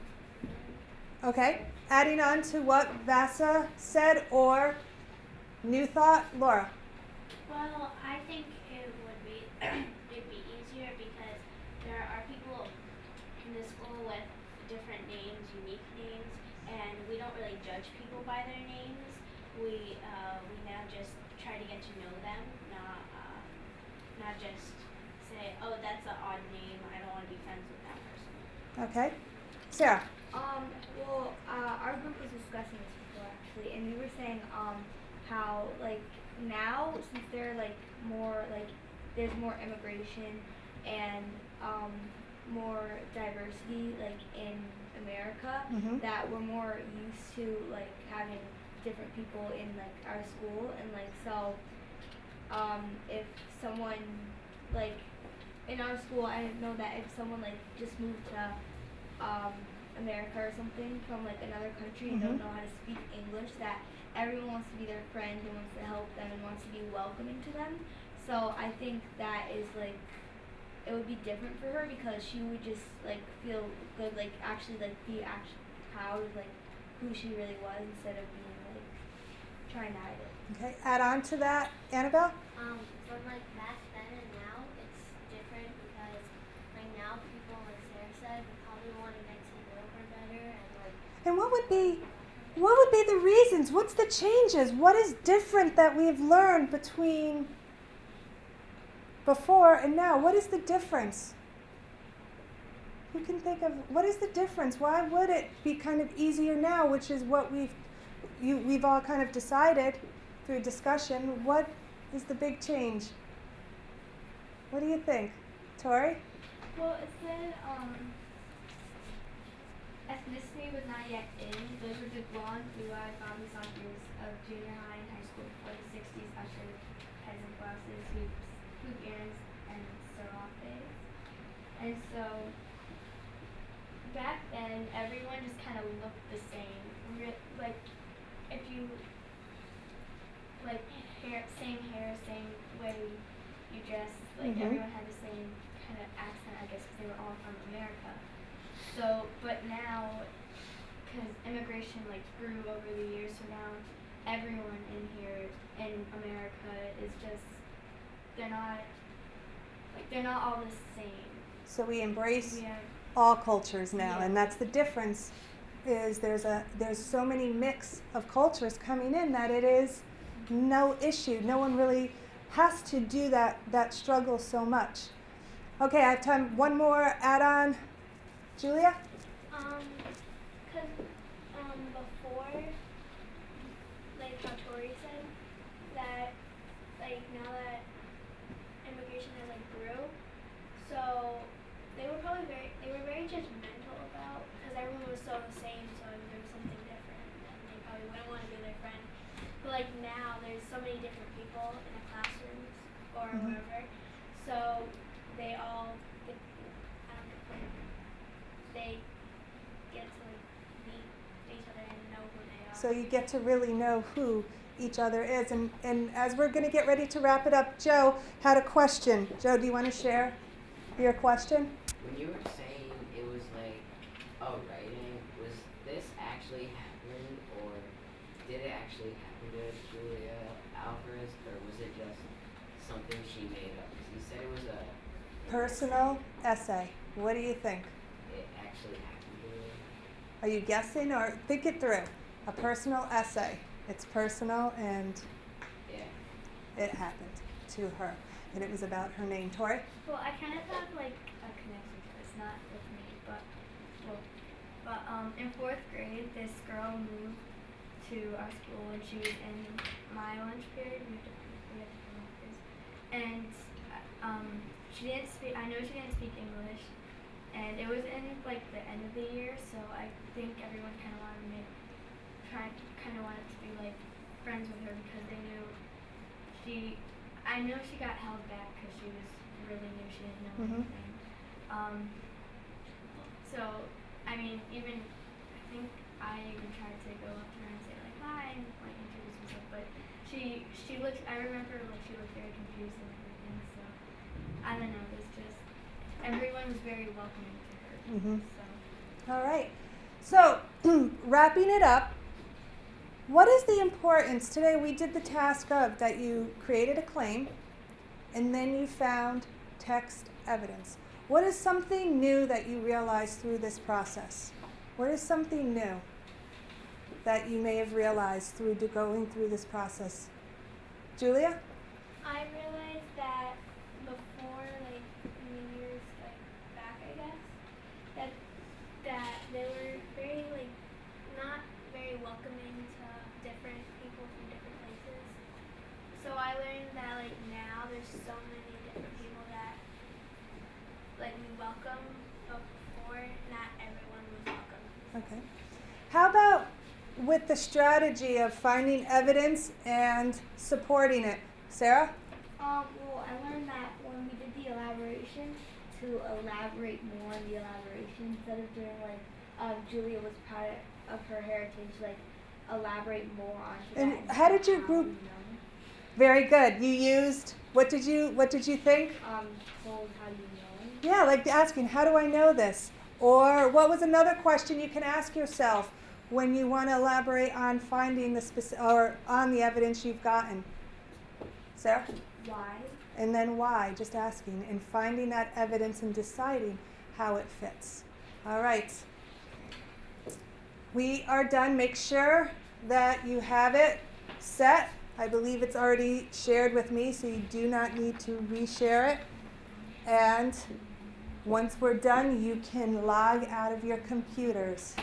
Speaker 1: Okay, adding on to what Vasa said, or new thought, Laura.
Speaker 4: Well, I think it would be it'd be easier because there are people in the school with different names, unique names, and we don't really judge people by their names. We now just try to get to know them, not just say, oh, that's an odd name, I don't want to be friends with that person.
Speaker 1: Okay, Sarah.
Speaker 3: Well, our group was discussing this before actually, and we were saying how like now since they're like more like there's more immigration and more diversity like in America, that we're more used to like having different people in like our school, and like so if someone like in our school, I know that if someone like just moved to America or something from like another country and don't know how to speak English, that everyone wants to be their friend and wants to help them and wants to be welcoming to them. So I think that is like it would be different for her because she would just like feel good, like actually like be actually proud of like who she really was instead of being like trying to hide it.
Speaker 1: Okay, add on to that, Annabelle.
Speaker 7: From like back then and now, it's different because like now people, like Sarah said, would probably want to get to know her better and like.
Speaker 1: And what would be the reasons? What's the changes? What is different that we've learned between before and now? What is the difference? Who can think of what is the difference? Why would it be kind of easier now, which is what we've all kind of decided through discussion? What is the big change? What do you think, Tori?
Speaker 5: Well, it said ethnicity was not yet in. Those were the blonde, blue-eyed Bobby Saunders of junior high and high school before the 60s ushered peasant blouses, hoop earrings, and serapes. And so back then, everyone just kind of looked the same. Like if you like same hair, same way you dress, like everyone had the same kind of accent, I guess, because they were all from America. So, but now, because immigration like grew over the years, so now everyone in here in America is just they're not all the same.
Speaker 1: So we embrace
Speaker 5: We have
Speaker 1: all cultures now,
Speaker 5: Yeah.
Speaker 1: and that's the difference. Is there's so many mix of cultures coming in that it is no issue. No one really has to do that struggle so much. Okay, I have time. One more add-on. Julia?
Speaker 5: Because before, like how Tori said, that like now that immigration has like grew, so they were very judgmental about, because everyone was so the same, so if there was something different, then they probably wouldn't want to be their friend. But like now, there's so many different people in the classrooms or wherever, so they all, I they get to like meet each other and know who they are.
Speaker 1: So you get to really know who each other is. And as we're going to get ready to wrap it up, Joe had a question. Joe, do you want to share your question?
Speaker 6: When you were saying it was like, oh, writing, was this actually happening, or did it actually happen to Julia Alvarez, or was it just something she made up? 'Cause you said it was a
Speaker 1: Personal essay. What do you think?
Speaker 6: it actually happened to her.
Speaker 1: Are you guessing or think it through? A personal essay. It's personal and
Speaker 6: Yeah.
Speaker 1: it happened to her. And it was about her name. Tori?
Speaker 5: Well, I kind of have like a connection to this, not with me, but in 4th grade, this girl moved to our school and she was in my lunch period. We had to come up this, and she didn't speak. I know she didn't speak English, and it was in like the end of the year, so I think everyone kind of wanted to be like friends with her because they knew I know she got held back because she was really new. She didn't know anything. So I mean, I think I even tried to go up to her and say like hi and like introduce myself, but she looked. I remember like she looked very confused and everything. So I don't know. It was just everyone was very welcoming to her. So.
Speaker 1: All right. So, wrapping it up, what is the importance? Today we did the task of that you created a claim and then you found text evidence. What is something new that you realized through this process? What is something new that you may have realized through going through this process? Julia?
Speaker 5: I realized that before, like years like back, I guess, that they were very like not very welcoming to different people from different places. So I learned that like now there's so many different people that like we welcome, but before not everyone was welcome.
Speaker 1: Okay. How about with the strategy of finding evidence and supporting it? Sarah?
Speaker 3: Well, I learned that when we did the elaboration, to elaborate more on the elaboration instead of doing like Julia was proud of her heritage, like elaborate more onto
Speaker 1: And
Speaker 3: that. And
Speaker 1: how did
Speaker 3: say
Speaker 1: your group?
Speaker 3: we know.
Speaker 1: Very good. You used what did you think?
Speaker 3: Told how you know.
Speaker 1: Yeah, like asking, how do I know this? Or what was another question you can ask yourself when you want to elaborate on finding the specific or on the evidence you've gotten? Sarah?
Speaker 3: Why?
Speaker 1: And then why? Just asking and finding that evidence and deciding how it fits. All right. We are done. Make sure that you have it set. I believe it's already shared with me, so you do not need to reshare it. And once we're done, you can log out of your computers.